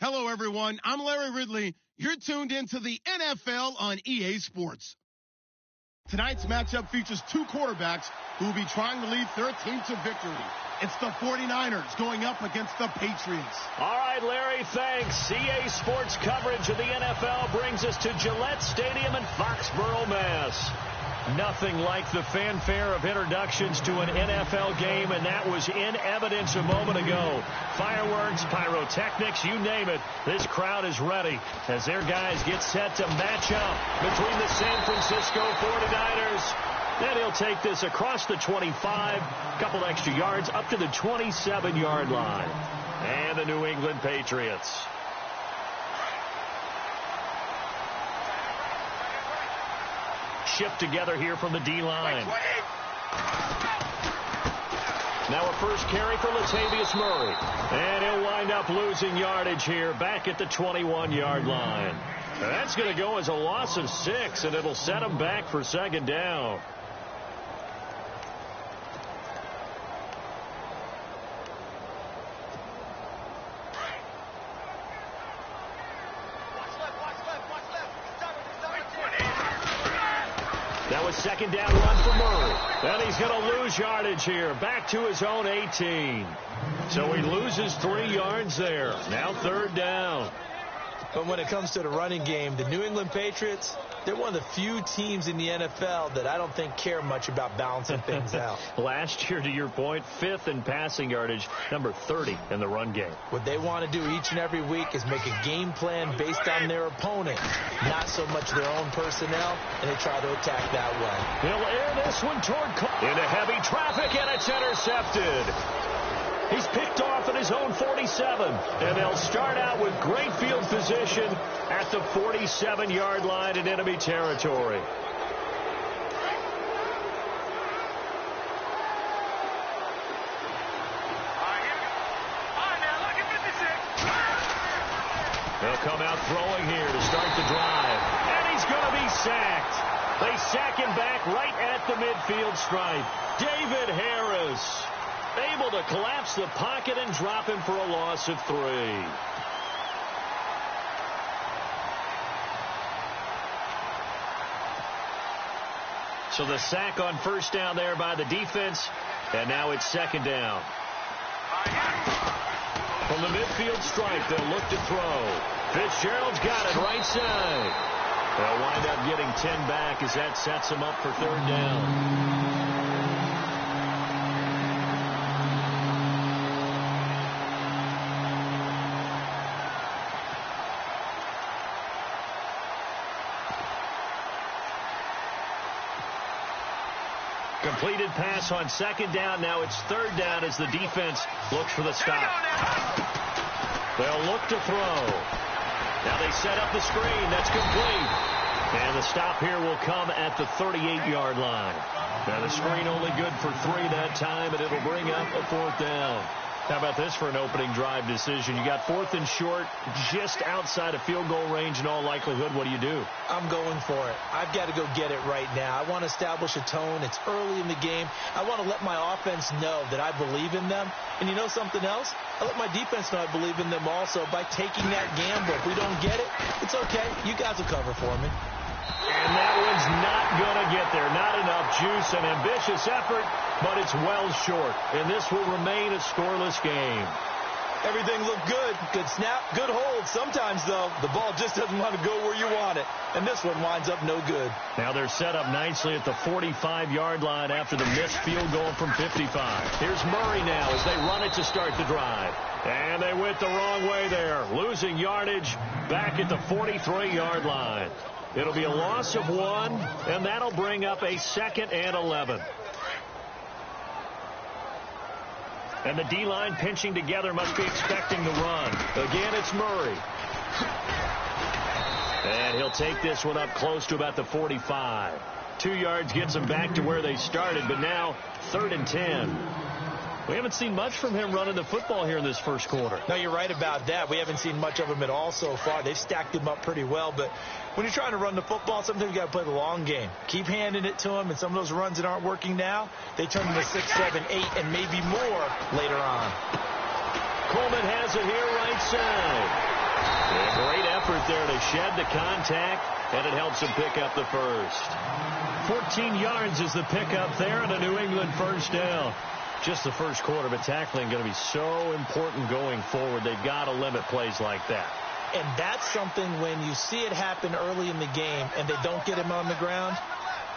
Hello, everyone. I'm Larry Ridley. You're tuned into the NFL on EA Sports. Tonight's matchup features two quarterbacks who will be trying to lead their team to victory. It's the 49ers going up against the Patriots. All right, Larry, thanks. EA Sports coverage of the NFL brings us to Gillette Stadium in Foxborough, Mass. Nothing like the fanfare of introductions to an NFL game, and that was in evidence a moment ago. Fireworks, pyrotechnics, you name it. This crowd is ready as their guys get set to match up between the San Francisco 49ers. Then he'll take this across the 25, couple extra yards up to the 27-yard line. And the New England Patriots. Shift together here from the D-line. Now a first carry for Latavius Murray. And he'll wind up losing yardage here back at the 21-yard line. That's going to go as a loss of 6, and it'll set him back for second down. That was second down run for Murray. And he's going to lose yardage here. Back to his own 18. So he loses 3 yards there. Now third down. But when it comes to the running game, the New England Patriots, they're one of the few teams in the NFL that I don't think care much about balancing things out. Last year, to your point, 5th in passing yardage, number 30 in the run game. What they want to do each and every week is make a game plan based on their opponent, not so much their own personnel, and they try to attack that way. He'll air this one toward into heavy traffic, and it's intercepted. He's picked off at his own 47, and they'll start out with great field position at the 47-yard line in enemy territory. They'll come out throwing here to start the drive, and he's going to be sacked. They sack him back right at the midfield stripe. David Harris able to collapse the pocket and drop him for a loss of 3. So the sack on first down there by the defense, and now it's second down. From the midfield stripe, they'll look to throw. Fitzgerald's got it right side. They'll wind up getting 10 back as that sets them up for third down. Completed pass on second down. Now it's third down as the defense looks for the stop. They'll look to throw. Now they set up the screen. That's complete. And the stop here will come at the 38-yard line. Now the screen only good for 3 that time, and it'll bring up a fourth down. How about this for an opening drive decision? You got 4th and short, just outside of field goal range in all likelihood. What do? I'm going for it. I've got to go get it right now. I want to establish a tone. It's early in the game. I want to let my offense know that I believe in them. And you know something else? I let my defense know I believe in them also by taking that gamble. If we don't get it, it's okay. You guys will cover for me. And that one's not going to get there. Not enough juice, an ambitious effort, but it's well short. And this will remain a scoreless game. Everything looked good. Good snap, good hold. Sometimes, though, the ball just doesn't want to go where you want it. And this one winds up no good. Now they're set up nicely at the 45-yard line after the missed field goal from 55. Here's Murray now as they run it to start the drive. And they went the wrong way there, losing yardage back at the 43-yard line. It'll be a loss of 1, and that'll bring up a 2nd and 11. And the D-line pinching together must be expecting the run. Again, it's Murray. And he'll take this one up close to about the 45. 2 yards gets him back to where they started, but now 3rd and 10. We haven't seen much from him running the football here in this first quarter. No, you're right about that. We haven't seen much of him at all so far. They've stacked him up pretty well, but when you're trying to run the football, sometimes you got to play the long game. Keep handing it to him, and some of those runs that aren't working now, they turn into 6, 7, 8, and maybe more later on. Coleman has it here right side. A great effort there to shed the contact, and it helps him pick up the first. 14 yards is the pickup there, and a New England first down. Just the first quarter, but tackling going to be so important going forward. They've got to limit plays like that. And that's something when you see it happen early in the game and they don't get him on the ground,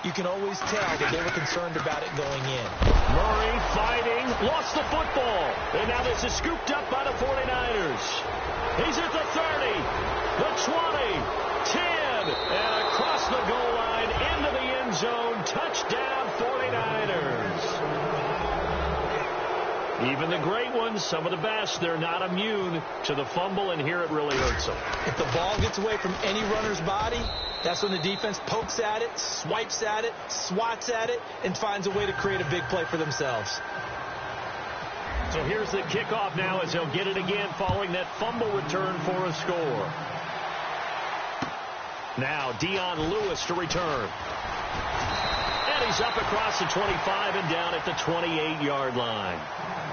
you can always tell that they were concerned about it going in. Murray fighting, lost the football. And now this is scooped up by the 49ers. He's at the 30, the 20, 10, and across the goal line into the end zone. Touchdown 49ers. Even the great ones, some of the best, they're not immune to the fumble, and here it really hurts them. If the ball gets away from any runner's body, that's when the defense pokes at it, swipes at it, swats at it, and finds a way to create a big play for themselves. So here's the kickoff now as they'll get it again following that fumble return for a score. Now Dion Lewis to return. And he's up across the 25 and down at the 28-yard line.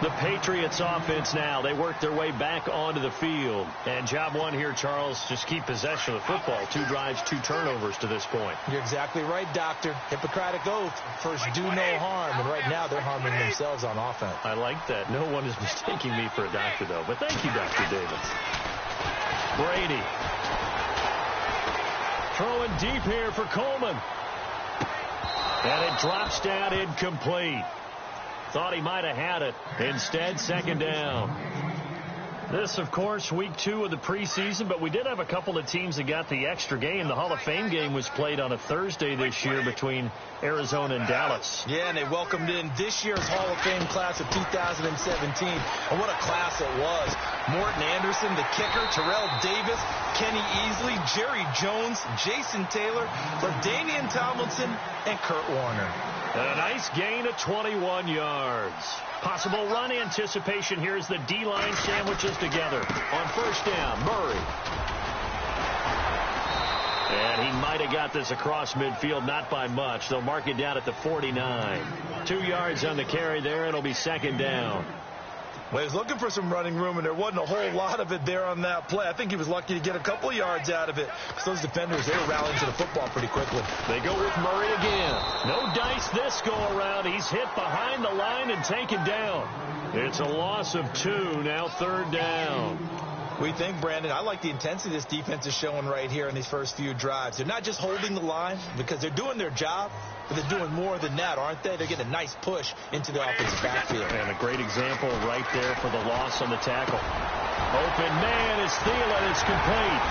The Patriots offense now, they work their way back onto the field. And job one here, Charles, just keep possession of the football. 2 drives, 2 turnovers to this point. You're exactly right, Doctor. Hippocratic oath. First, do no harm. And right now, they're harming themselves on offense. I like that. No one is mistaking me for a doctor, though. But thank you, Dr. Davis. Brady. Throwing deep here for Coleman. And it drops down incomplete. Thought he might have had it. Instead, second down. This, of course, week 2 of the preseason, but we did have a couple of teams that got the extra game. The Hall of Fame game was played on a Thursday this year between Arizona and Dallas. Yeah, and they welcomed in this year's Hall of Fame class of 2017. And what a class it was. Morton Anderson, the kicker, Terrell Davis, Kenny Easley, Jerry Jones, Jason Taylor, LaDainian Tomlinson, and Kurt Warner. And a nice gain of 21 yards. Possible run anticipation here as the D-line sandwiches together. On first down, Murray. And he might have got this across midfield, not by much. They'll mark it down at the 49. 2 yards on the carry there. It'll be second down. Well, he was looking for some running room, and there wasn't a whole lot of it there on that play. I think he was lucky to get a couple of yards out of it. Because those defenders, they were rallying to the football pretty quickly. They go with Murray again. No dice this go-around. He's hit behind the line and taken down. It's a loss of 2, now third down. We think, Brandon, I like the intensity this defense is showing right here in these first few drives. They're not just holding the line because they're doing their job, but they're doing more than that, aren't they? They're getting a nice push into the offensive backfield. And a great example right there for the loss on the tackle. Open man is Thielen. It's complete.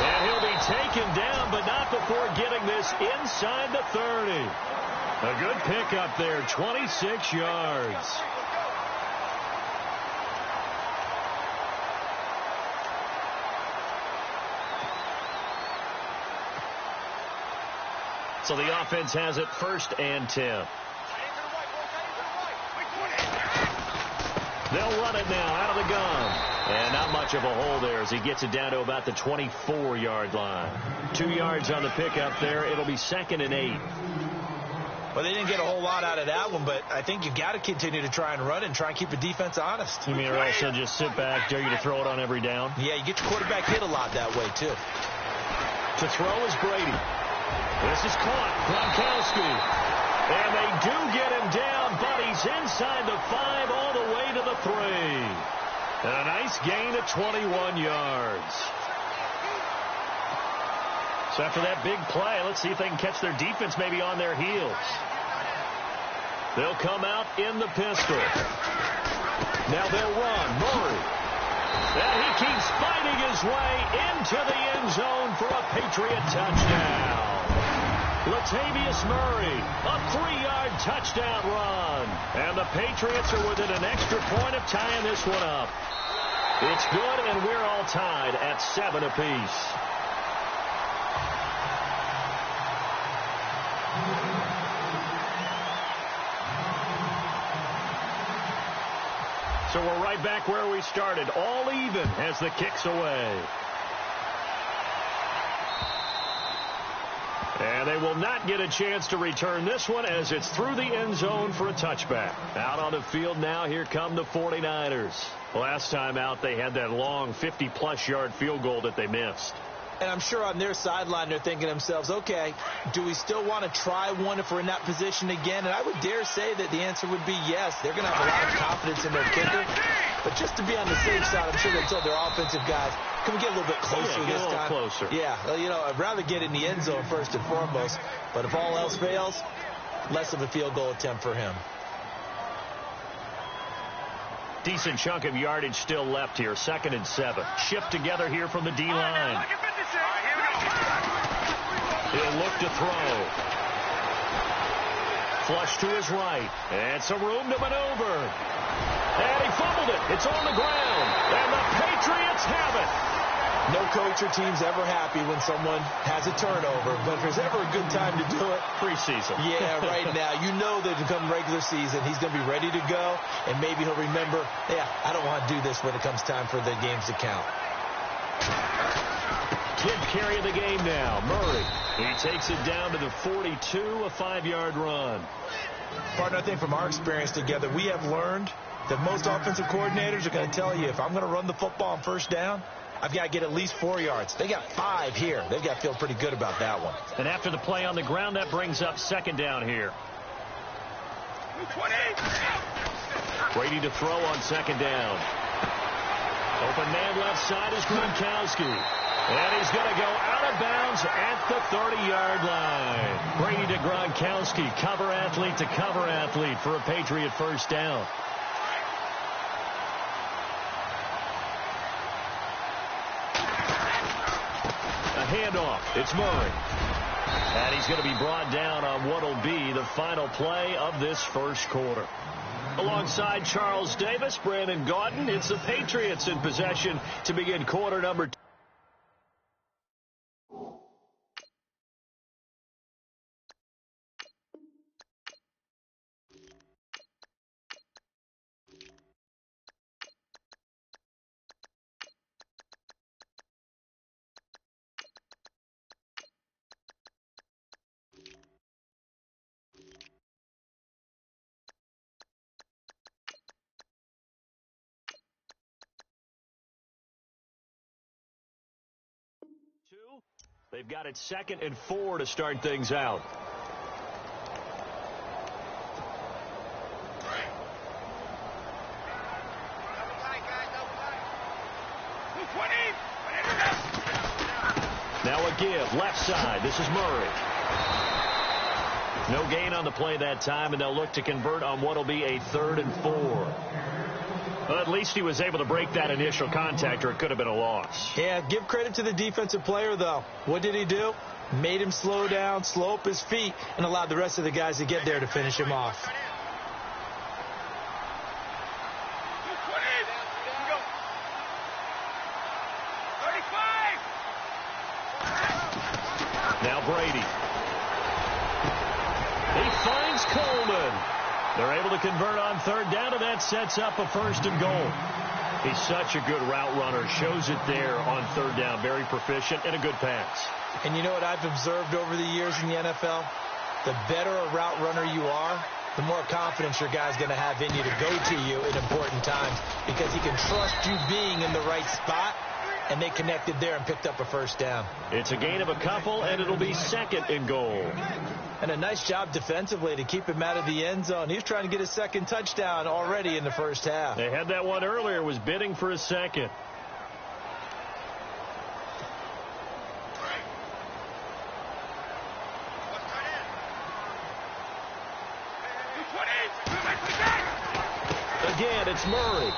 And he'll be taken down, but not before getting this inside the 30. A good pickup there, 26 yards. So the offense has it first and 10. They'll run it now out of the gun. And not much of a hole there as he gets it down to about the 24-yard line. 2 yards on the pickup there. It'll be second and 8. Well, they didn't get a whole lot out of that one, but I think you got to continue to try and run and try and keep the defense honest. You mean or else they'll just sit back, dare you to throw it on every down? Yeah, you get your quarterback hit a lot that way, too. To throw is Brady. This is caught. Gronkowski. And they do get him down, but he's inside the 5 all the way to the 3. And a nice gain of 21 yards. So after that big play, let's see if they can catch their defense maybe on their heels. They'll come out in the pistol. Now they'll run. Murray. And he keeps fighting his way into the end zone for a Patriot touchdown. Latavius Murray, a 3-yard touchdown run. And the Patriots are within an extra point of tying this one up. It's good, and we're all tied at 7 apiece. So we're right back where we started, all even as the kick's away. And they will not get a chance to return this one as it's through the end zone for a touchback. Out on the field now, here come the 49ers. Last time out, they had that long 50-plus yard field goal that they missed. And I'm sure on their sideline they're thinking to themselves, okay, do we still want to try one if we're in that position again? And I would dare say that the answer would be yes. They're going to have a lot of confidence in their kicker. But just to be on the safe side, I'm sure they told their offensive guys, can we get a little bit closer this time? Closer. Yeah, you know, I'd rather get in the end zone first and foremost. But if all else fails, less of a field goal attempt for him. Decent chunk of yardage still left here. 2nd and 7. Shift together here from the D-line. He'll look to throw. Flush to his right. And some room to maneuver. And he fumbled it. It's on the ground. And the Patriots have it. No coach or team's ever happy when someone has a turnover. But if there's ever a good time to do it, preseason. Yeah, right now. You know that come regular season, he's going to be ready to go. And maybe he'll remember, yeah, I don't want to do this when it comes time for the games to count. Kid carrying the game now. Murray. He takes it down to the 42, a 5-yard run. Partner, I think from our experience together, we have learned that most offensive coordinators are going to tell you, if I'm going to run the football on first down, I've got to get at least 4 yards. They got 5 here. They've got to feel pretty good about that one. And after the play on the ground, that brings up 2nd down here. Brady to throw on 2nd down. Open man left side is Gronkowski. And he's going to go out of bounds at the 30-yard line. Brady to Gronkowski, cover athlete to cover athlete for a Patriot first down. A handoff. It's Murray. And he's going to be brought down on what will be the final play of this first quarter. Alongside Charles Davis, Brandon Gaudin, it's the Patriots in possession to begin quarter number 2. They've got it 2nd and 4 to start things out. Now a give, left side. This is Murray. No gain on the play that time, and they'll look to convert on what will be a 3rd and 4. Well, at least he was able to break that initial contact, or it could have been a loss. Yeah, give credit to the defensive player, though. What did he do? Made him slow down, slow up his feet, and allowed the rest of the guys to get there to finish him off. Now Brady. He finds Coleman. They're able to convert on 3rd down, and that sets up a 1st and goal. He's such a good route runner. Shows it there on 3rd down. Very proficient and a good pass. And you know what I've observed over the years in the NFL? The better a route runner you are, the more confidence your guy's going to have in you to go to you in important times, because he can trust you being in the right spot, and they connected there and picked up a 1st down. It's a gain of a couple, and it'll be 2nd and goal. And a nice job defensively to keep him out of the end zone. He was trying to get his 2nd touchdown already in the first half. They had that one earlier, was bidding for a 2nd. Again, it's Murray.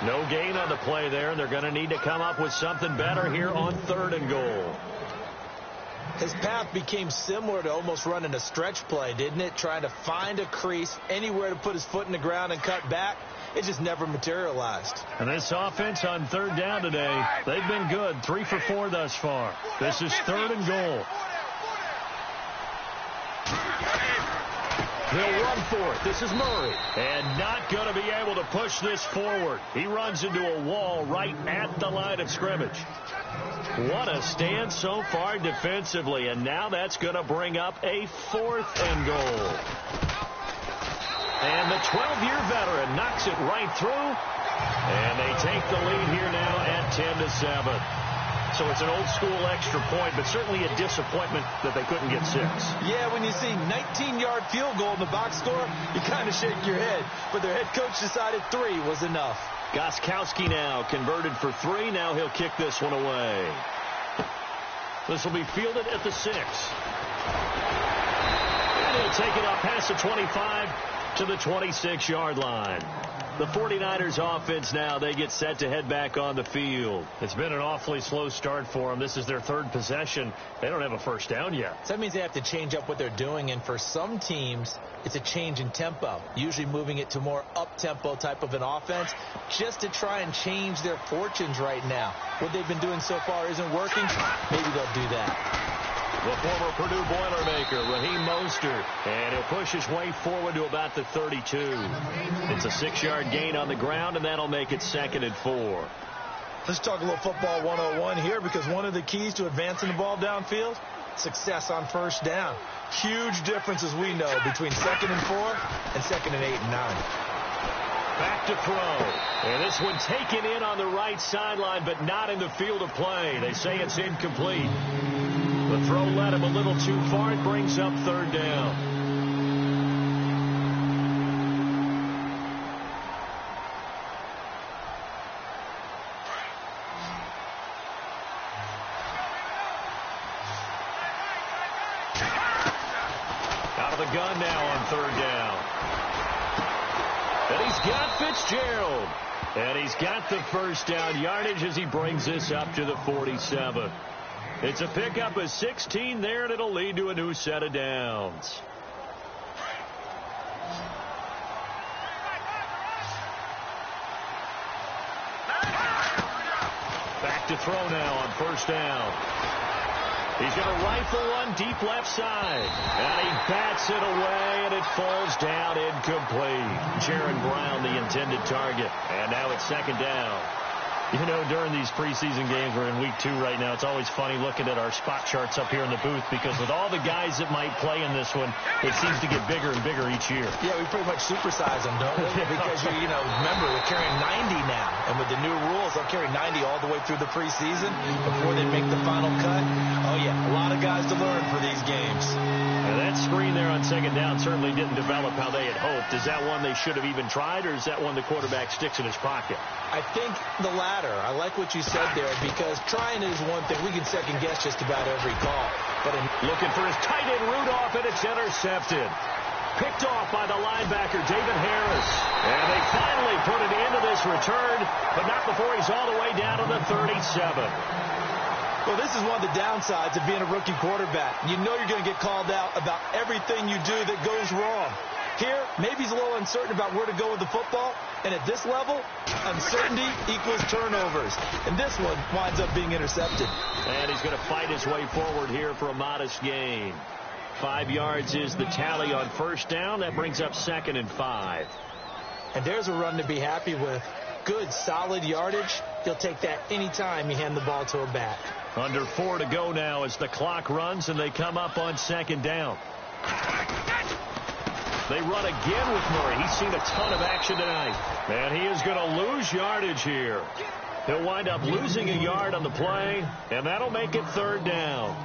No gain on the play there, and they're going to need to come up with something better here on 3rd and goal. His path became similar to almost running a stretch play, didn't it? Trying to find a crease, anywhere to put his foot in the ground and cut back. It just never materialized. And this offense on 3rd down today, they've been good. 3 for 4 thus far. This is 3rd and goal. He'll run on fourth. This is Murray. And not going to be able to push this forward. He runs into a wall right at the line of scrimmage. What a stand so far defensively. And now that's going to bring up a 4th and goal. And the 12-year veteran knocks it right through. And they take the lead here now at 10-7. So it's an old-school extra point, but certainly a disappointment that they couldn't get 6. Yeah, when you see 19-yard field goal in the box score, you kind of shake your head. But their head coach decided 3 was enough. Gostkowski now converted for 3. Now he'll kick this one away. This will be fielded at the 6. And he'll take it up past the 25 to the 26-yard line. The 49ers offense now, they get set to head back on the field. It's been an awfully slow start for them. This is their 3rd possession. They don't have a first down yet. So that means they have to change up what they're doing, and for some teams, it's a change in tempo, usually moving it to more up-tempo type of an offense just to try and change their fortunes right now. What they've been doing so far isn't working. Maybe they'll do that. The former Purdue Boilermaker, Raheem Mostert, and he'll push his way forward to about the 32. It's a 6-yard gain on the ground, and that'll make it 2nd and 4. Let's talk a little football 101 here, because one of the keys to advancing the ball downfield, success on first down. Huge difference, as we know, between 2nd and 4 and 2nd and 8 and 9. Back to throw. And this one taken in on the right sideline, but not in the field of play. They say it's incomplete. The throw led him a little too far. It brings up 3rd down. Out of the gun now on 3rd down. And he's got Fitzgerald. And he's got the first down yardage as he brings this up to the 47. It's a pickup of 16 there, and it'll lead to a new set of downs. Back to throw now on first down. He's going to rifle one deep left side. And he bats it away, and it falls down incomplete. Jaron Brown, the intended target. And now it's 2nd down. You know, during these preseason games, we're in week 2 right now. It's always funny looking at our spot charts up here in the booth, because with all the guys that might play in this one, it seems to get bigger and bigger each year. Yeah, we pretty much supersize them, don't we? Because, you know, remember, they're carrying 90 now. And with the new rules, they'll carry 90 all the way through the preseason before they make the final cut. Oh, yeah, a lot of guys to learn for these games. And that screen there on 2nd down certainly didn't develop how they had hoped. Is that one they should have even tried, or is that one the quarterback sticks in his pocket? I think the latter. I like what you said there, because trying is one thing. We can second-guess just about every call. But looking for his tight end Rudolph, and it's intercepted. Picked off by the linebacker, David Harris. And they finally put it into this return, but not before he's all the way down to the 37. Well, this is one of the downsides of being a rookie quarterback. You know you're going to get called out about everything you do that goes wrong. Here, maybe he's a little uncertain about where to go with the football. And at this level, uncertainty equals turnovers. And this one winds up being intercepted. And he's going to fight his way forward here for a modest gain. 5 yards is the tally on first down. That brings up 2nd and 5. And there's a run to be happy with. Good, solid yardage. He'll take that anytime you hand the ball to a back. Under 4 to go now as the clock runs, and they come up on 2nd down. They run again with Murray. He's seen a ton of action tonight. And he is going to lose yardage here. He'll wind up losing a yard on the play, and that'll make it 3rd down.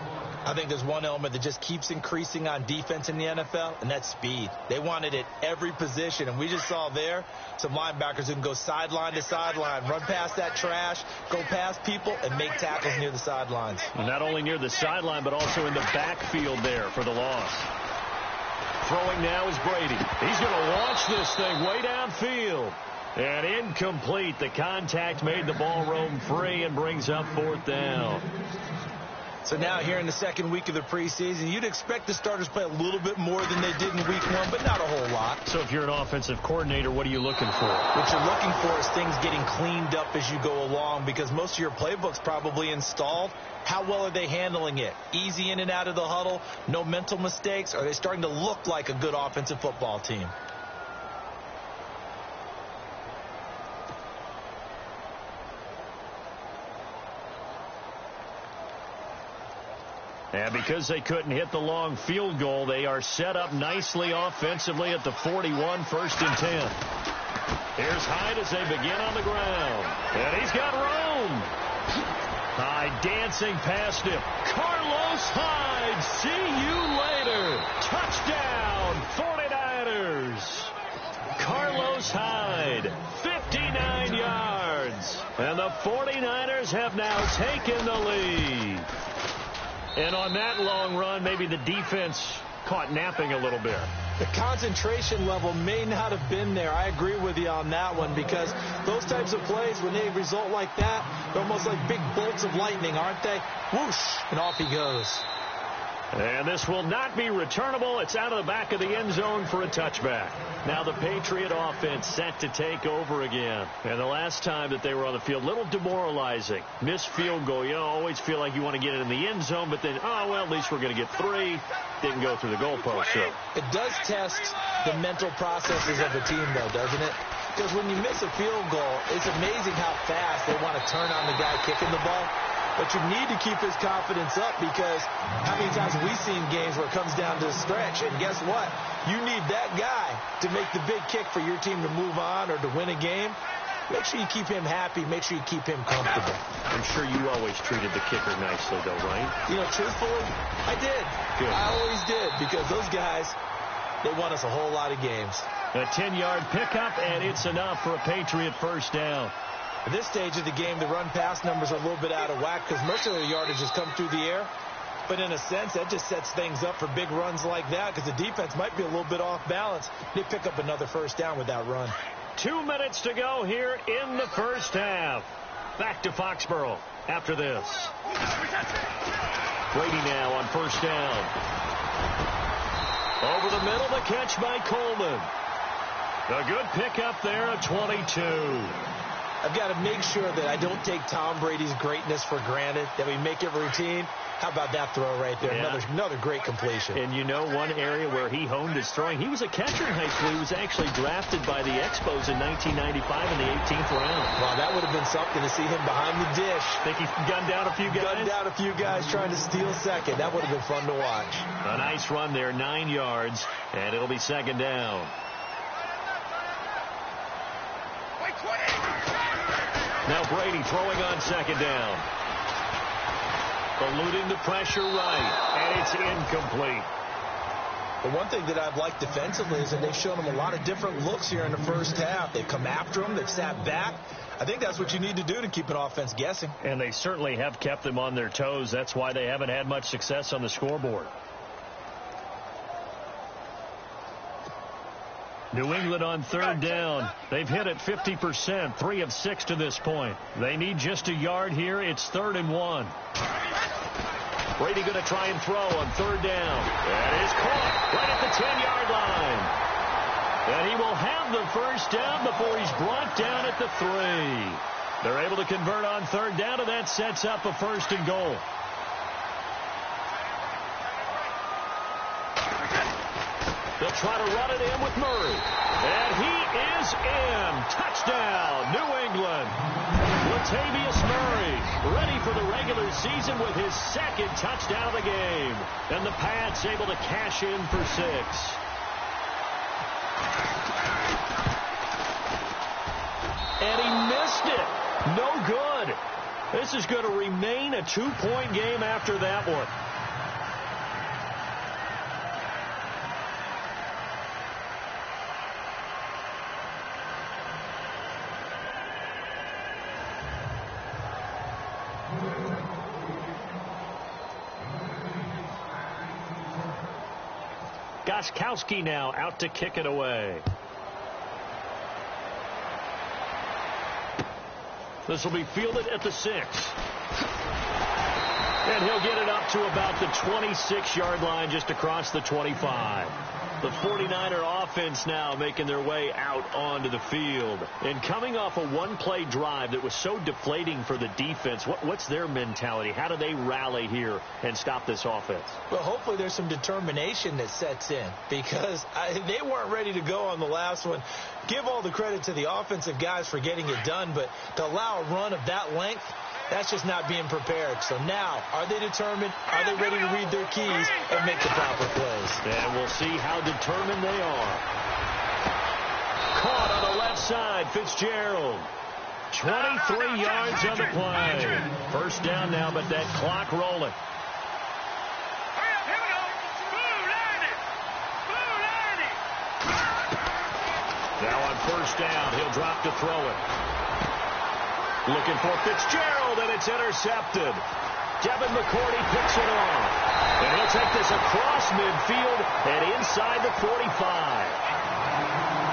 I think there's one element that just keeps increasing on defense in the NFL, and that's speed. They want it at every position, and we just saw there some linebackers who can go sideline to sideline, run past that trash, go past people, and make tackles near the sidelines. Not only near the sideline, but also in the backfield there for the loss. Throwing now is Brady. He's going to launch this thing way downfield. And incomplete. The contact made the ball roam free and brings up 4th down. So now here in the second week of the preseason, you'd expect the starters play a little bit more than they did in week 1, but not a whole lot. So if you're an offensive coordinator, what are you looking for? What you're looking for is things getting cleaned up as you go along, because most of your playbook's probably installed. How well are they handling it? Easy in and out of the huddle, no mental mistakes? Are they starting to look like a good offensive football team? And because they couldn't hit the long field goal, they are set up nicely offensively at the 41, 1st and 10. Here's Hyde as they begin on the ground. And he's got room. Hyde dancing past him. Carlos Hyde, see you later. Touchdown, 49ers. Carlos Hyde, 59 yards. And the 49ers have now taken the lead. And on that long run, maybe the defense caught napping a little bit. The concentration level may not have been there. I agree with you on that one, because those types of plays, when they result like that, they're almost like big bolts of lightning, aren't they? Whoosh, and off he goes. And this will not be returnable. It's out of the back of the end zone for a touchback. Now the Patriot offense set to take over again. And the last time that they were on the field, a little demoralizing. Missed field goal. You always feel like you want to get it in the end zone, but then, oh, well, at least we're going to get 3. Didn't go through the goalpost. So it does test the mental processes of a team, though, doesn't it? Because when you miss a field goal, it's amazing how fast they want to turn on the guy kicking the ball. But you need to keep his confidence up, because how many times have we seen games where it comes down to the stretch, and guess what? You need that guy to make the big kick for your team to move on or to win a game. Make sure you keep him happy. Make sure you keep him comfortable. I'm sure you always treated the kicker nicely, though, right? You know, truthfully, I did. Good. I always did, because those guys, they won us a whole lot of games. A 10-yard pickup, and it's enough for a Patriot first down. At this stage of the game, the run-pass numbers are a little bit out of whack, because most of their yardage has come through the air. But in a sense, that just sets things up for big runs like that, because the defense might be a little bit off balance. They pick up another first down with that run. 2 minutes to go here in the first half. Back to Foxborough after this. Brady now on first down. Over the middle, the catch by Coleman. A good pickup there at 22. I've got to make sure that I don't take Tom Brady's greatness for granted, that we make it routine. How about that throw right there? Yeah. Another great completion. And you know, one area where he honed his throwing, he was a catcher in high school. He was actually drafted by the Expos in 1995 in the 18th round. Wow, that would have been something to see him behind the dish. Think he gunned down a few guys? Gunned down a few guys trying to steal second. That would have been fun to watch. A nice run there, 9 yards, and it'll be second down. Now Brady throwing on second down. Eluding the pressure right, and it's incomplete. The one thing that I've liked defensively is that they've shown him a lot of different looks here in the first half. They've come after him. They've sat back. I think that's what you need to do to keep an offense guessing. And they certainly have kept them on their toes. That's why they haven't had much success on the scoreboard. New England on third down. They've hit it 50%, 3 of 6 to this point. They need just a yard here. It's 3rd and 1. Brady going to try and throw on third down. That is caught right at the 10-yard line. And he will have the first down before he's brought down at the 3. They're able to convert on third down, and that sets up a 1st and goal. They'll try to run it in with Murray. And he is in. Touchdown, New England. Latavius Murray ready for the regular season with his 2nd touchdown of the game. And the Pats able to cash in for 6. And he missed it. No good. This is going to remain a 2-point game after that one. Gostkowski now out to kick it away. This will be fielded at the 6. And he'll get it up to about the 26-yard line, just across the 25. The 49er offense now making their way out onto the field. And coming off a one-play drive that was so deflating for the defense, what's their mentality? How do they rally here and stop this offense? Well, hopefully there's some determination that sets in, because they weren't ready to go on the last one. Give all the credit to the offensive guys for getting it done, but to allow a run of that length, that's just not being prepared. So now, are they determined? Are they ready to read their keys and make the proper plays? And we'll see how determined they are. Caught on the left side, Fitzgerald. 23 yards on the play. First down now, but that clock rolling. Now on first down, he'll drop to throw it. Looking for Fitzgerald, and it's intercepted. Devin McCourty picks it off. And he'll take this across midfield and inside the 45.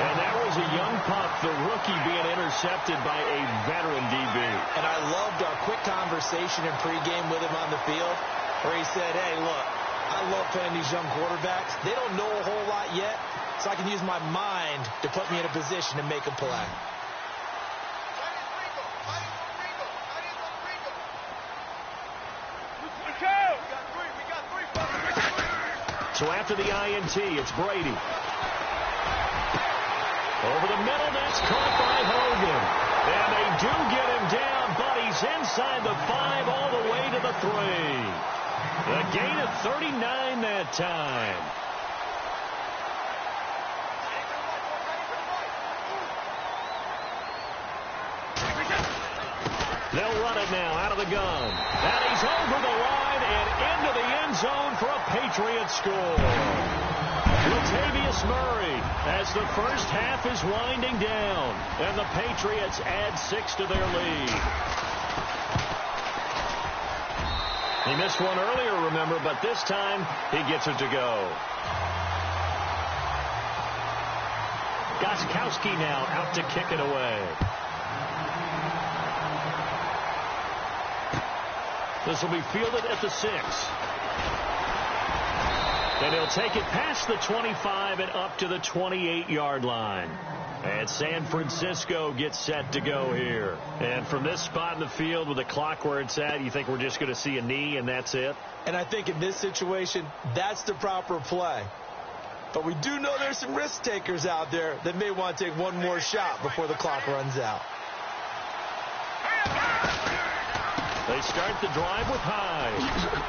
And that was a young pup, the rookie, being intercepted by a veteran DB. And I loved our quick conversation in pregame with him on the field, where he said, hey, look, I love playing these young quarterbacks. They don't know a whole lot yet, so I can use my mind to put me in a position to make a play. So after the INT, it's Brady. Over the middle, that's caught by Hogan. And they do get him down, but he's inside the 5 all the way to the 3. A gain of 39 that time. They'll run it now out of the gun. And he's over the line and into the end zone for a Patriot score. Latavius Murray as the first half is winding down. And the Patriots add 6 to their lead. He missed one earlier, remember, but this time he gets it to go. Gostkowski now out to kick it away. This will be fielded at the 6. And he'll take it past the 25 and up to the 28-yard line. And San Francisco gets set to go here. And from this spot in the field with the clock where it's at, you think we're just going to see a knee and that's it? And I think in this situation, that's the proper play. But we do know there's some risk takers out there that may want to take one more shot before the clock runs out. They start the drive with Hyde.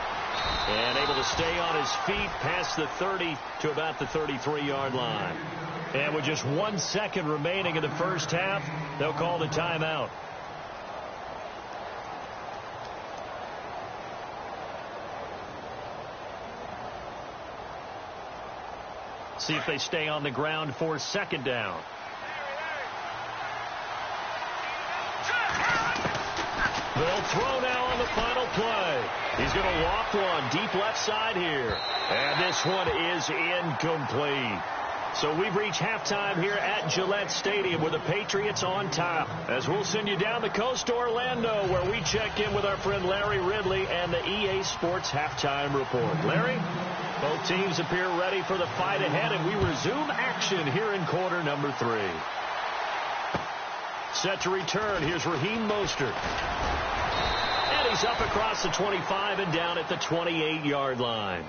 And able to stay on his feet past the 30 to about the 33-yard line. And with just 1 second remaining in the first half, they'll call the timeout. See if they stay on the ground for second down. They'll throw now on the final play. He's going to walk one deep left side here. And this one is incomplete. So we've reached halftime here at Gillette Stadium with the Patriots on top. As we'll send you down the coast to Orlando, where we check in with our friend Larry Ridley and the EA Sports Halftime Report. Larry, both teams appear ready for the fight ahead, and we resume action here in quarter number 3. Set to return, here's Raheem Mostert. And he's up across the 25 and down at the 28-yard line.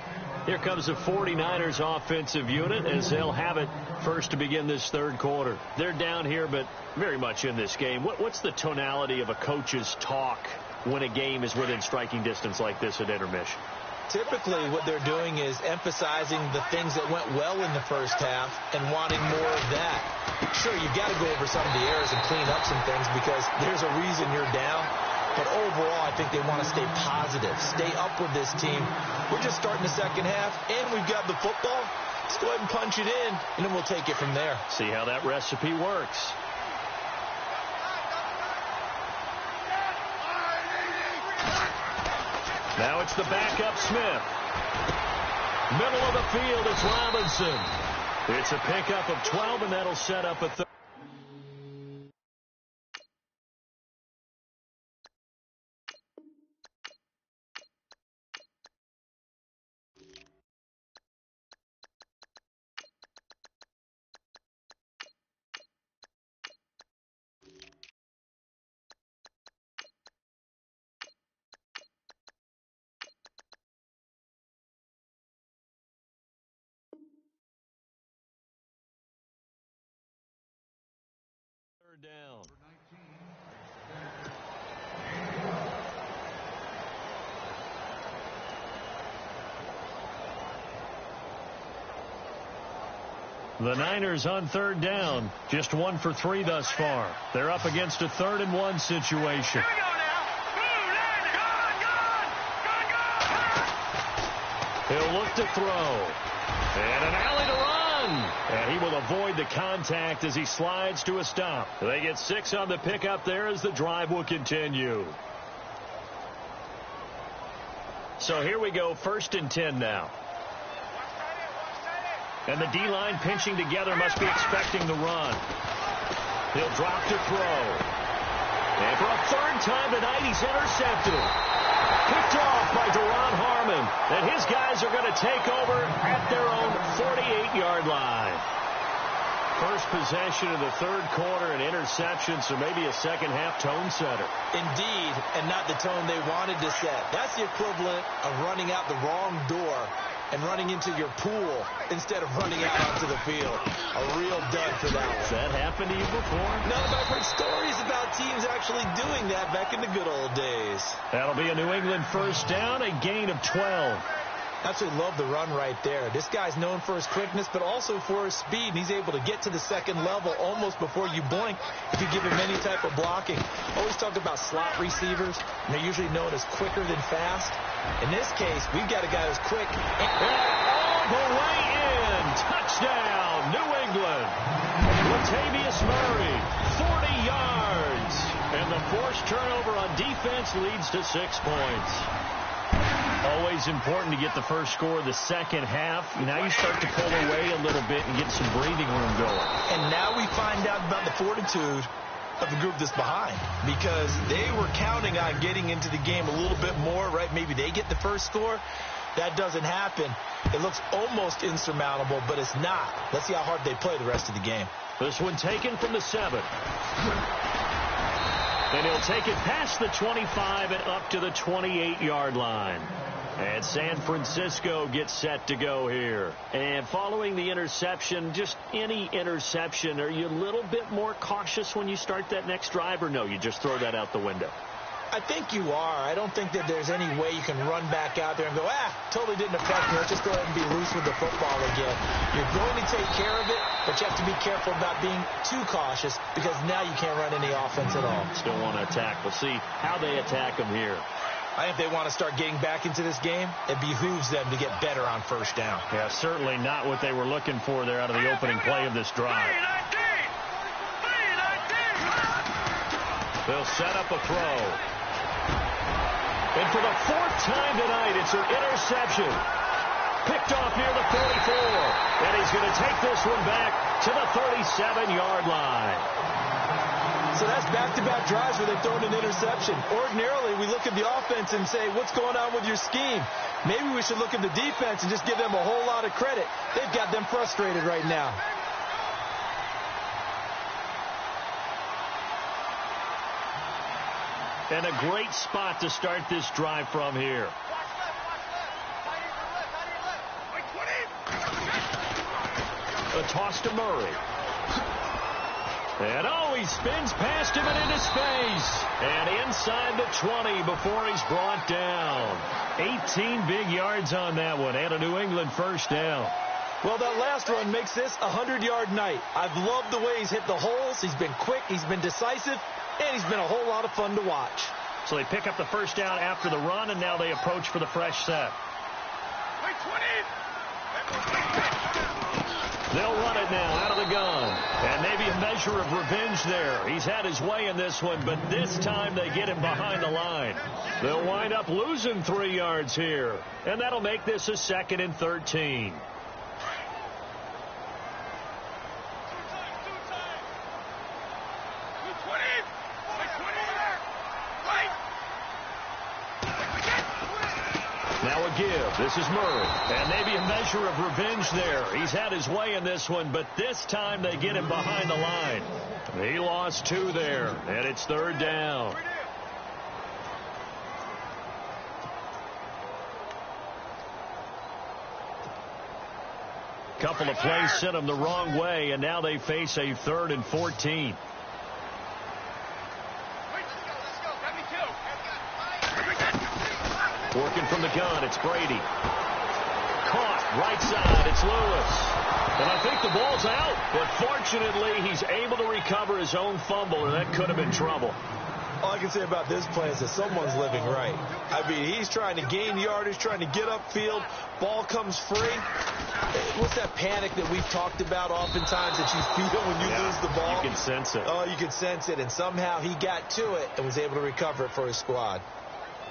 Here comes the 49ers offensive unit as they'll have it first to begin this third quarter. They're down here, but very much in this game. What's the tonality of a coach's talk when a game is within striking distance like this at intermission? Typically, what they're doing is emphasizing the things that went well in the first half and wanting more of that. Sure, you've got to go over some of the errors and clean up some things because there's a reason you're down. But overall, I think they want to stay positive, stay up with this team. We're just starting the second half, and we've got the football. Let's go ahead and punch it in, and then we'll take it from there. See how that recipe works. Now it's the backup Smith. Middle of the field, it's Robinson. It's a pickup of 12, and that'll set up a third. third down. The Niners on third down, just 1 for 3 thus far. They're up against a 3rd and 1 situation. He'll look to throw. And an alley to run. And he will avoid the contact as he slides to a stop. They get 6 on the pickup there as the drive will continue. So here we go, 1st and 10 now. And the D-line pinching together must be expecting the run. He'll drop to throw. And for a 3rd time tonight, he's intercepted. Picked off by Deron Harmon. And his guys are going to take over at their own 48-yard line. First possession of the 3rd quarter, an interception, so maybe a second-half tone setter. Indeed, and not the tone they wanted to set. That's the equivalent of running out the wrong door and running into your pool instead of running out onto the field. A real dud for that one. Has that happened to you before? No, but I've heard stories about teams actually doing that back in the good old days. That'll be a New England 1st down, a gain of 12. Absolutely love the run right there. This guy's known for his quickness, but also for his speed. He's able to get to the 2nd level almost before you blink if you give him any type of blocking. Always talk about slot receivers, and they're usually known as quicker than fast. In this case, we've got a guy who's quick. And all the way in. Touchdown, New England. Latavius Murray, 40 yards. And the forced turnover on defense leads to 6 points. Always important to get the first score of the second half. Now you start to pull away a little bit and get some breathing room going. And now we find out about the fortitude of the group that's behind, because they were counting on getting into the game a little bit more, right? Maybe they get the first score. That doesn't happen. It looks almost insurmountable, but it's not. Let's see how hard they play the rest of the game. This one taken from the 7. And he'll take it past the 25 and up to the 28-yard line. And San Francisco gets set to go here. And following the interception, just any interception, are you a little bit more cautious when you start that next drive, or no, you just throw that out the window? I think you are. I don't think that there's any way you can run back out there and go, totally didn't affect me. Let's just go ahead and be loose with the football again. You're going to take care of it, but you have to be careful about being too cautious, because now you can't run any offense at all. Still want to attack. We'll see how they attack them here. I think they want to start getting back into this game. It behooves them to get better on 1st down. Yeah, certainly not what they were looking for there out of the opening play of this drive. They'll set up a throw. And for the 4th time tonight, it's an interception. Picked off near the 44. And he's going to take this one back to the 37-yard line. So that's back-to-back drives where they've thrown an interception. Ordinarily, we look at the offense and say, what's going on with your scheme? Maybe we should look at the defense and just give them a whole lot of credit. They've got them frustrated right now. And a great spot to start this drive from here. A toss to Murray. And he spins past him and into space. And inside the 20 before he's brought down. 18 big yards on that one, and a New England 1st down. Well, that last run makes this a 100-yard night. I've loved the way he's hit the holes. He's been quick, he's been decisive, and he's been a whole lot of fun to watch. So they pick up the 1st down after the run, and now they approach for the fresh set. They'll run it now out of the gun. And maybe a measure of revenge there. He's had his way in this one, but this time they get him behind the line. They'll wind up losing 3 yards here. And that'll make this a 2nd and 13. Now a give. This is Murray. And maybe a measure of revenge there. He's had his way in this one, but this time they get him behind the line. He lost 2 there, and it's 3rd down. Couple of plays sent them the wrong way, and now they face a 3rd and 14. Working from the gun, it's Brady. Caught, right side, it's Lewis. And I think the ball's out. But fortunately, he's able to recover his own fumble, and that could have been trouble. All I can say about this play is that someone's living right. I mean, he's trying to gain yardage, trying to get upfield. Ball comes free. What's that panic that we've talked about oftentimes that you feel when you lose the ball? You can sense it. Oh, you can sense it. And somehow he got to it and was able to recover it for his squad.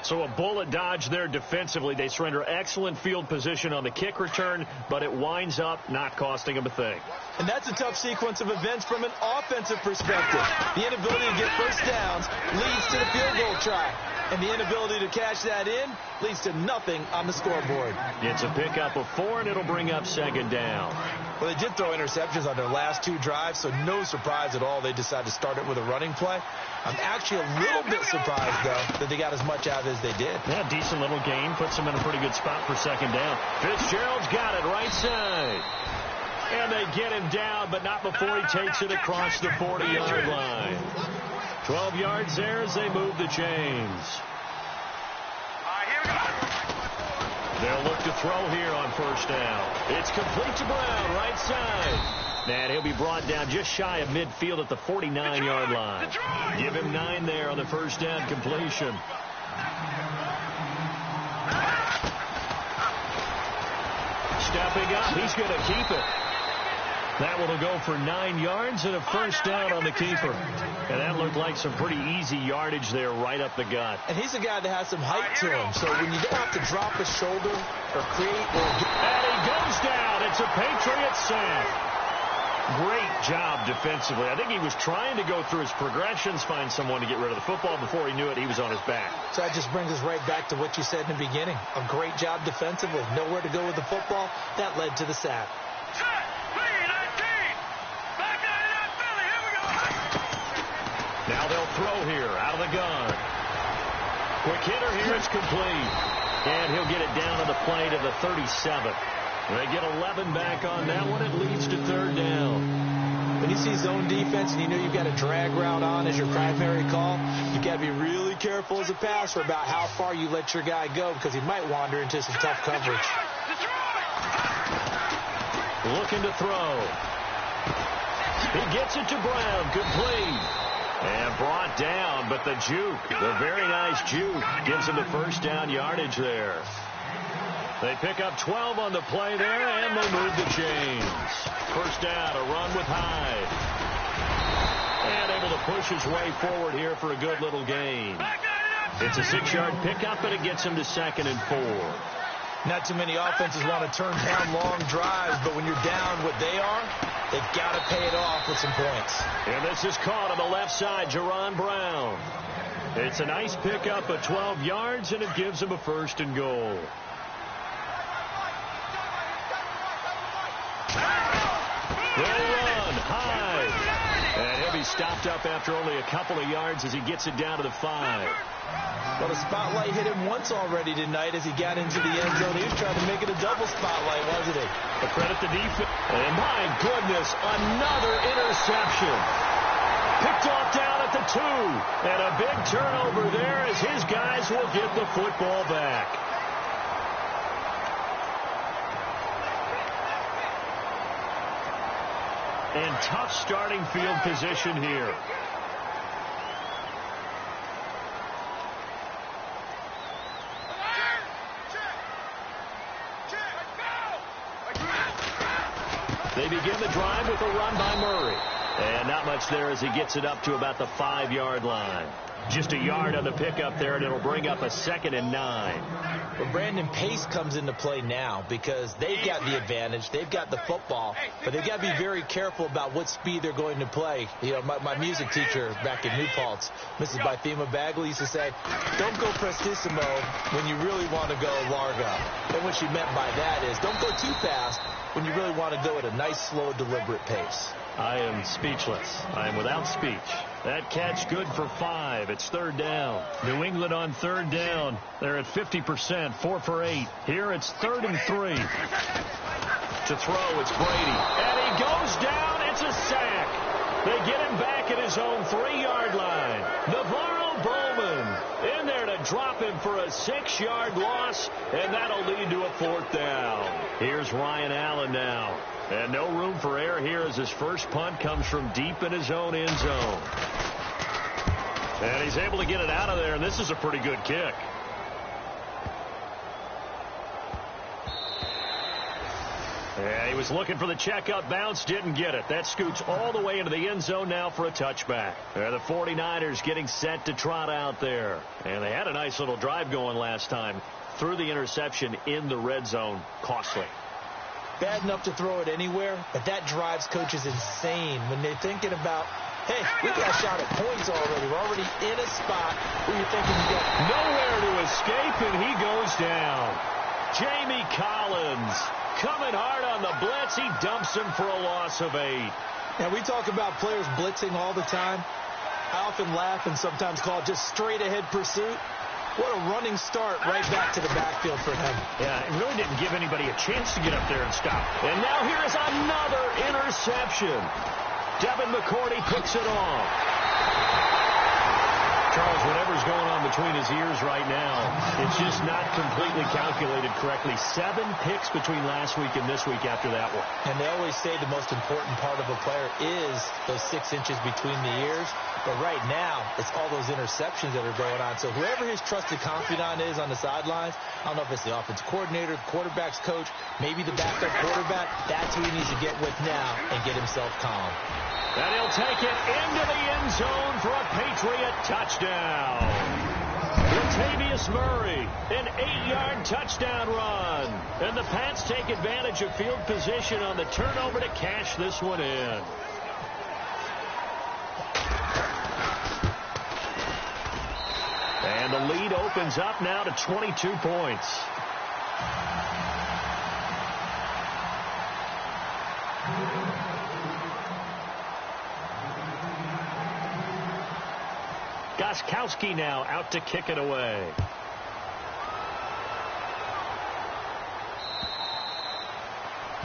So a bullet dodge there defensively. They surrender excellent field position on the kick return, but it winds up not costing them a thing. And that's a tough sequence of events from an offensive perspective. The inability to get first downs leads to the field goal try. And the inability to cash that in leads to nothing on the scoreboard. It's a pickup of 4, and it'll bring up second down. Well, they did throw interceptions on their last 2 drives, so no surprise at all they decided to start it with a running play. I'm actually a little bit surprised, though, that they got as much out as they did. Yeah, decent little gain. Puts them in a pretty good spot for second down. Fitzgerald's got it right side. And they get him down, but not before he takes it across the 40-yard line. 12 yards there as they move the chains. They'll look to throw here on first down. It's complete to Brown, right side. And he'll be brought down just shy of midfield at the 49-yard line. Give him 9 there on the first down completion. Stepping up, he's going to keep it. That one will go for 9 yards and a first down on the keeper. And that looked like some pretty easy yardage there right up the gut. And he's a guy that has some height to him. So when you don't have to drop a shoulder or create... And he goes down. It's a Patriot sack. Great job defensively. I think he was trying to go through his progressions, find someone to get rid of the football. Before he knew it, he was on his back. So that just brings us right back to what you said in the beginning. A great job defensively. Nowhere to go with the football. That led to the sack. Now they'll throw here out of the gun. Quick hitter here. It's complete. And he'll get it down to the play to the 37. They get 11 back on that one. It leads to third down. When you see zone defense and you know you've got a drag route on as your primary call, you've got to be really careful as a passer about how far you let your guy go because he might wander into some tough coverage. Looking to throw. He gets it to Brown. Complete. And brought down, but the juke, the very nice juke, gives him the first down yardage there. They pick up 12 on the play there, and they move the chains. First down, a run with Hyde. And able to push his way forward here for a good little gain. It's a 6-yard pickup, and it gets him to 2nd and 4. Not too many offenses want to turn down long drives, but when you're down what they are, they've got to pay it off with some points. And this is caught on the left side, Jerron Brown. It's a nice pickup of 12 yards, and it gives him a 1st and goal. They'll run, Hyde. And he'll be stopped up after only a couple of yards as he gets it down to the 5. Well, the spotlight hit him once already tonight as he got into the end zone. He was trying to make it a double spotlight, wasn't he? A credit to defense. And my goodness, another interception. Picked off down at the 2. And a big turnover there as his guys will get the football back. And tough starting field position here. They begin the drive with a run by Murray. And not much there as he gets it up to about the 5-yard line. Just a yard on the pickup there, and it'll bring up a 2nd and 9. Well, Brandon, pace comes into play now because they've got the advantage. They've got the football, but they've got to be very careful about what speed they're going to play. You know, my music teacher back in New Paltz, Mrs. Bythema Bagley, used to say, don't go prestissimo when you really want to go largo. And what she meant by that is don't go too fast when you really want to go at a nice, slow, deliberate pace. I am speechless. I am without speech. That catch good for 5. It's 3rd down. New England on 3rd down. They're at 50%, 4 for 8. Here it's 3rd and 3. To throw, it's Brady. And he goes down. It's a sack. They get him back at his own 3-yard line. Navarro Bowman in there to drop him for a 6-yard loss, and that'll lead to a 4th down. Here's Ryan Allen now. And no room for error here as his first punt comes from deep in his own end zone. And he's able to get it out of there, and this is a pretty good kick. Yeah, he was looking for the checkup bounce, didn't get it. That scoots all the way into the end zone now for a touchback. The 49ers getting set to trot out there. And they had a nice little drive going last time. Threw the interception in the red zone. Costly. Bad enough to throw it anywhere, but that drives coaches insane when they're thinking about, hey, we got a shot at points already. We're already in a spot where you're thinking you got nowhere to escape, and he goes down. Jamie Collins coming hard on the blitz. He dumps him for a loss of 8. Now, we talk about players blitzing all the time. I often laugh and sometimes call it just straight-ahead pursuit. What a running start right back to the backfield for him. Yeah, it really didn't give anybody a chance to get up there and stop. And now here is another interception. Devin McCourty picks it off. Charles, whatever's going on between his ears right now, it's just not completely calculated correctly. 7 picks between last week and this week after that one. And they always say the most important part of a player is those 6 inches between the ears. But right now, it's all those interceptions that are going on. So whoever his trusted confidant is on the sidelines, I don't know if it's the offensive coordinator, the quarterback's coach, maybe the backup quarterback, that's who he needs to get with now and get himself calm. And he'll take it into the end zone for a Patriot touchdown. Latavius Murray, an 8-yard touchdown run. And the Pats take advantage of field position on the turnover to cash this one in. And the lead opens up now to 22 points. Gostkowski now out to kick it away.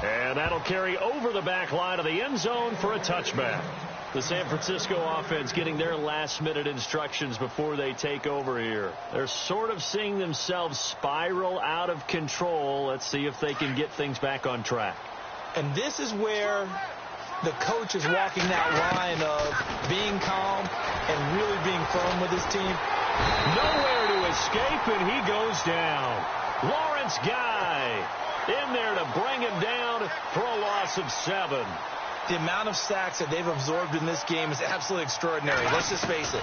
And that'll carry over the back line of the end zone for a touchback. The San Francisco offense getting their last-minute instructions before they take over here. They're sort of seeing themselves spiral out of control. Let's see if they can get things back on track. And this is where the coach is walking that line of being calm and really being firm with his team. Nowhere to escape, and he goes down. Lawrence Guy in there to bring him down for a loss of 7. The amount of sacks that they've absorbed in this game is absolutely extraordinary. Let's just face it.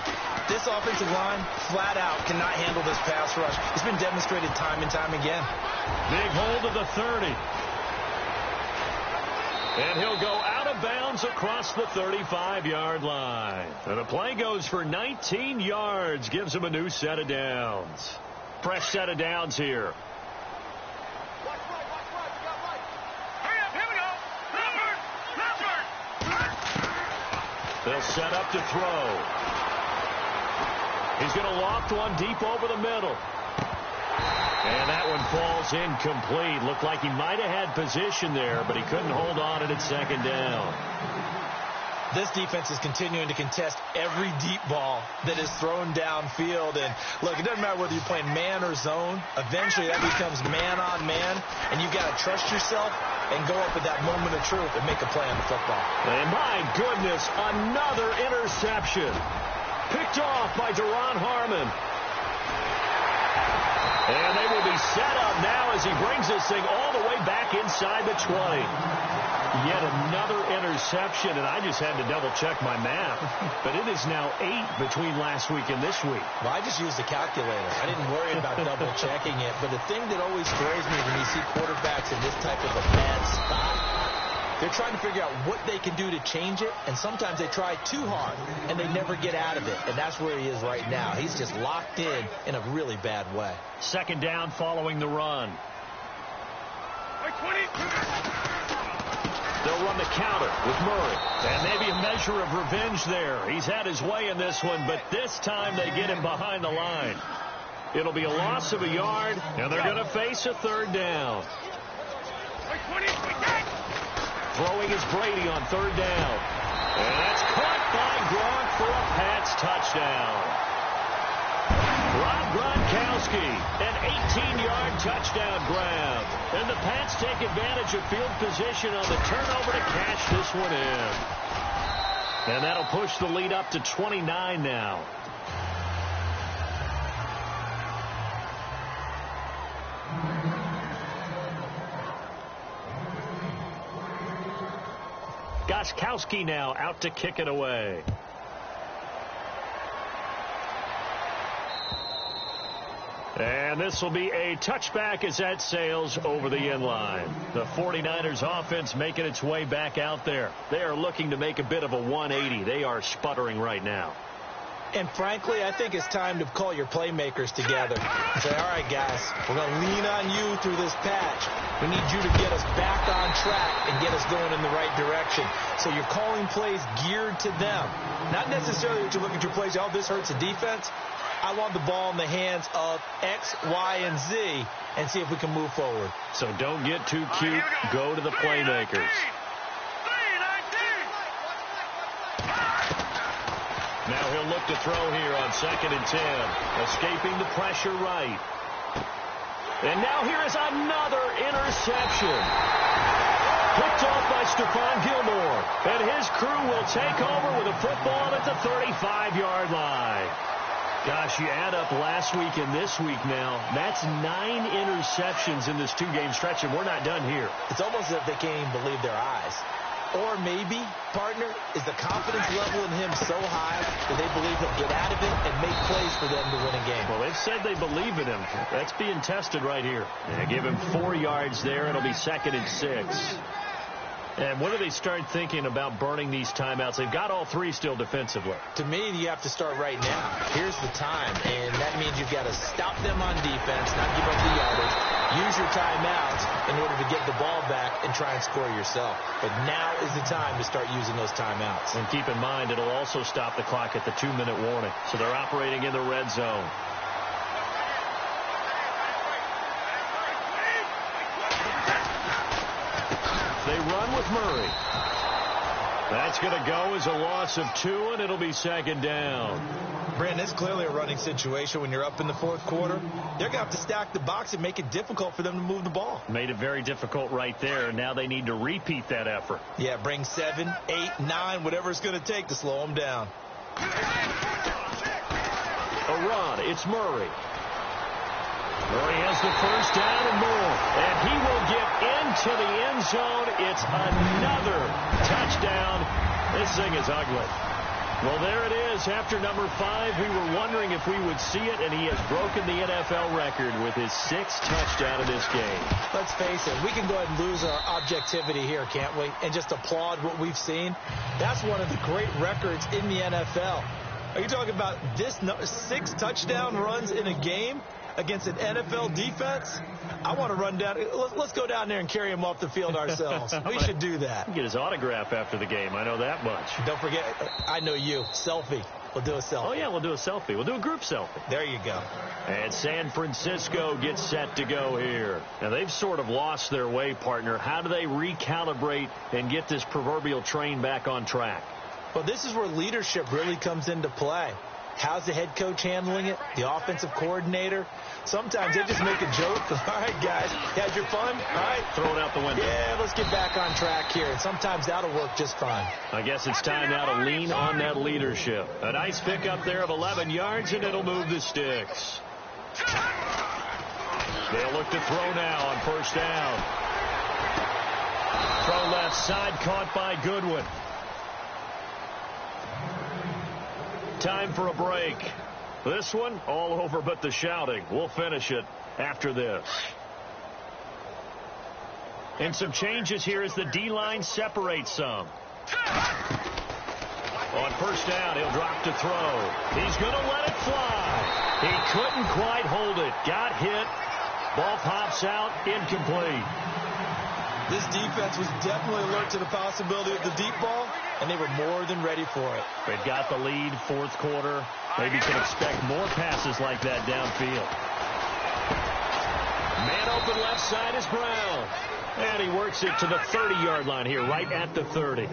This offensive line, flat out, cannot handle this pass rush. It's been demonstrated time and time again. Big hold of the 30. And he'll go out of bounds across the 35-yard line. And the play goes for 19 yards, gives him a new set of downs. Fresh set of downs here. They'll set up to throw. He's going to loft one deep over the middle. And that one falls incomplete. Looked like he might have had position there, but he couldn't hold on at second down. This defense is continuing to contest every deep ball that is thrown downfield. And, look, it doesn't matter whether you're playing man or zone. Eventually, that becomes man-on-man, and you've got to trust yourself and go up at that moment of truth and make a play on the football. And, my goodness, another interception. Picked off by Duron Harmon. And they will be set up now as he brings this thing all the way back inside the 20. Yet another interception, and I just had to double-check my math. But it is now 8 between last week and this week. Well, I just used a calculator. I didn't worry about double-checking it. But the thing that always scares me when you see quarterbacks in this type of a bad spot, they're trying to figure out what they can do to change it, and sometimes they try too hard, and they never get out of it. And that's where he is right now. He's just locked in a really bad way. Second down following the run. They'll run the counter with Murray. And maybe a measure of revenge there. He's had his way in this one, but this time they get him behind the line. It'll be a loss of a yard, and they're going to face a third down. Throwing is Brady on third down. And that's caught by Gronk for a Pats touchdown. Rob Gronkowski, an 18-yard touchdown grab. And the Pats take advantage of field position on the turnover to cash this one in. And that'll push the lead up to 29 now. Gronkowski now out to kick it away. And this will be a touchback as that sails over the end line. The 49ers offense making its way back out there. They are looking to make a bit of a 180. They are sputtering right now. And frankly, I think it's time to call your playmakers together and say, all right, guys, we're going to lean on you through this patch. We need you to get us back on track and get us going in the right direction. So you're calling plays geared to them. Not necessarily that you look at your plays, oh, this hurts the defense. I want the ball in the hands of X, Y, and Z and see if we can move forward. So don't get too cute. Go to the playmakers. Now he'll look to throw here on 2nd and 10. Escaping the pressure right. And now here is another interception. Picked off by Stephon Gilmore. And his crew will take over with a football at the 35-yard line. Gosh, you add up last week and this week now. That's 9 interceptions in this two-game stretch, and we're not done here. It's almost as if they can't even believe their eyes. Or maybe, partner, is the confidence level in him so high that they believe he'll get out of it and make plays for them to win a game. Well, they've said they believe in him. That's being tested right here. They give him 4 yards there. It'll be 2nd and 6. And when do they start thinking about burning these timeouts? They've got all 3 still defensively. To me, you have to start right now. Here's the time, and that means you've got to stop them on defense, not give up the yardage, use your timeouts in order to get the ball back and try and score yourself. But now is the time to start using those timeouts. And keep in mind, it'll also stop the clock at the 2-minute warning. So they're operating in the red zone. They run with Murray. That's going to go as a loss of 2, and it'll be 2nd down. Brandon, it's clearly a running situation when you're up in the 4th quarter. They're going to have to stack the box and make it difficult for them to move the ball. Made it very difficult right there. Now they need to repeat that effort. Yeah, bring 7, 8, 9, whatever it's going to take to slow them down. A run. It's Murray. Murray has the first down and more. And he will get into the end zone. It's another touchdown. This thing is ugly. Well, there it is. After number 5, we were wondering if we would see it, and he has broken the NFL record with his 6th touchdown in this game. Let's face it, we can go ahead and lose our objectivity here, can't we? And just applaud what we've seen. That's one of the great records in the NFL. Are you talking about this 6 touchdown runs in a game against an NFL defense? I want to run down. Let's go down there and carry him off the field ourselves. We should do that. Get his autograph after the game. I know that much. Don't forget, I know you. Selfie. We'll do a selfie. Oh, yeah, we'll do a selfie. We'll do a group selfie. There you go. And San Francisco gets set to go here. Now, they've sort of lost their way, partner. How do they recalibrate and get this proverbial train back on track? Well, this is where leadership really comes into play. How's the head coach handling it? The offensive coordinator? Sometimes they just make a joke. All right, guys, had your fun? All right. Throw it out the window. Yeah, let's get back on track here. And sometimes that'll work just fine. I guess it's time now to lean on that leadership. A nice pickup there of 11 yards, and it'll move the sticks. They'll look to throw now on first down. Throw left side, caught by Goodwin. Time for a break. This one, all over but the shouting. We'll finish it after this. And some changes here as the D-line separates some. On first down, he'll drop to throw. He's going to let it fly. He couldn't quite hold it. Got hit. Ball pops out. Incomplete. This defense was definitely alert to the possibility of the deep ball, and they were more than ready for it. They've got the lead, 4th quarter. Maybe can expect more passes like that downfield. Man open left side is Brown. And he works it to the 30-yard line here, right at the 30.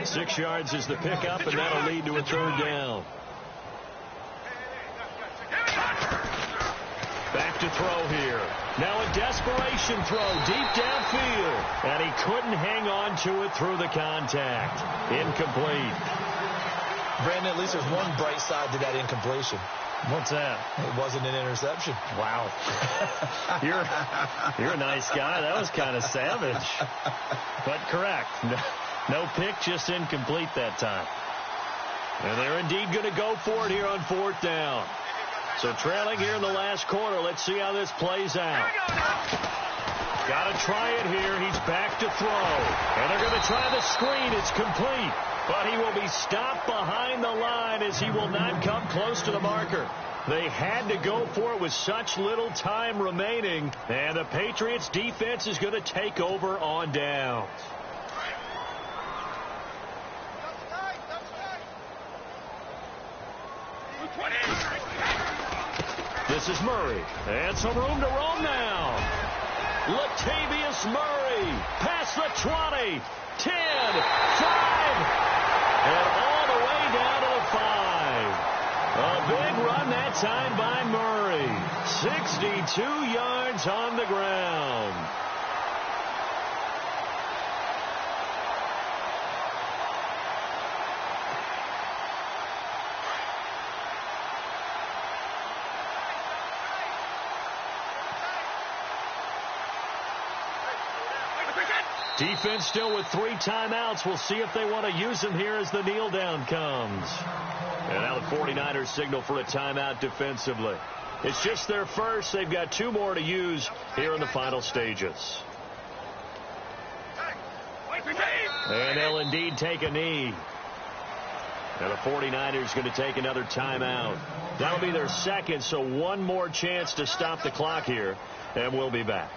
6 yards is the pickup, and that'll lead to a 3rd down. to throw here. Now a desperation throw deep downfield. And he couldn't hang on to it through the contact. Incomplete. Brandon, at least there's one bright side to that incompletion. What's that? It wasn't an interception. Wow. You're a nice guy. That was kind of savage. But correct. No pick, just incomplete that time. And they're indeed going to go for it here on 4th down. So trailing here in the last quarter. Let's see how this plays out. Got to try it here. He's back to throw. And they're going to try the screen. It's complete. But he will be stopped behind the line as he will not come close to the marker. They had to go for it with such little time remaining. And the Patriots defense is going to take over on downs. This is Murray. And some room to roam now. Latavius Murray. Past the 20. 10. 5. And all the way down to the 5. A big run that time by Murray. 62 yards on the ground. Defense still with 3 timeouts. We'll see if they want to use them here as the kneel down comes. And now the 49ers signal for a timeout defensively. It's just their first. They've got 2 more to use here in the final stages. And they'll indeed take a knee. Now the 49ers going to take another timeout. That'll be their second, so 1 more chance to stop the clock here. And we'll be back.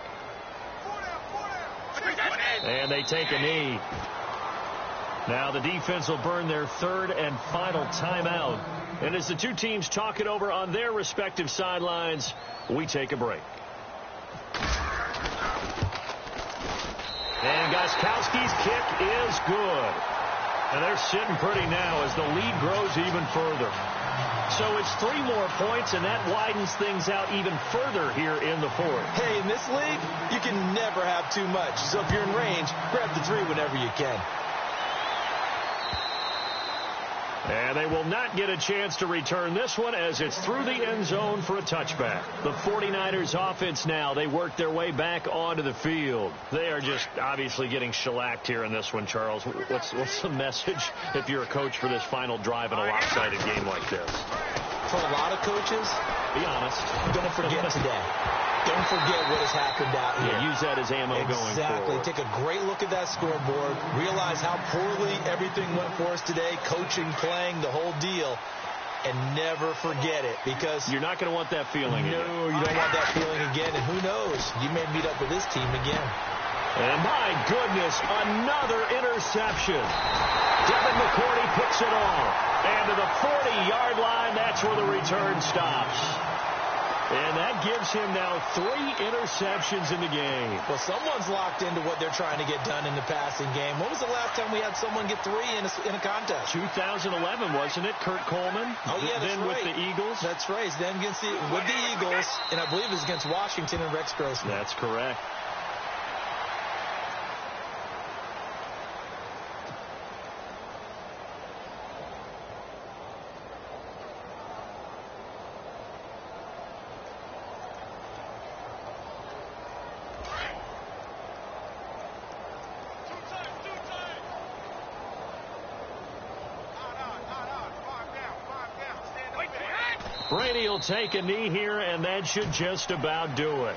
And they take a knee. Now the defense will burn their 3rd and final timeout. And as the 2 teams talk it over on their respective sidelines, we take a break. And Gostkowski's kick is good. And they're sitting pretty now as the lead grows even further. So it's 3 more points, and that widens things out even further here in the 4th. Hey, in this league, you can never have too much. So if you're in range, grab the 3 whenever you can. And they will not get a chance to return this one as it's through the end zone for a touchback. The 49ers offense now, they work their way back onto the field. They are just obviously getting shellacked here in this one, Charles. What's the message if you're a coach for this final drive in a lopsided game like this? For a lot of coaches, be honest, don't forget today. Don't forget what has happened out here. Yeah, use that as ammo going forward. Exactly. Take a great look at that scoreboard. Realize how poorly everything went for us today. Coaching, playing, the whole deal. And never forget it, because you're not going to want that feeling again. No, you don't want that feeling again. And who knows? You may meet up with this team again. And my goodness, another interception. Devin McCourty picks it off. And to the 40-yard line, that's where the return stops. And that gives him now 3 interceptions in the game. Well, someone's locked into what they're trying to get done in the passing game. When was the last time we had someone get 3 in a contest? 2011, wasn't it? Kurt Coleman. Oh, yeah, that's then right. With the Eagles. That's right. Then with the Eagles, and I believe it was against Washington and Rex Grossman. That's correct. Brady will take a knee here, and that should just about do it.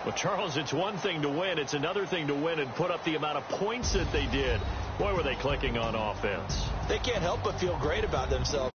Well, Charles, it's one thing to win. It's another thing to win and put up the amount of points that they did. Boy, were they clicking on offense. They can't help but feel great about themselves.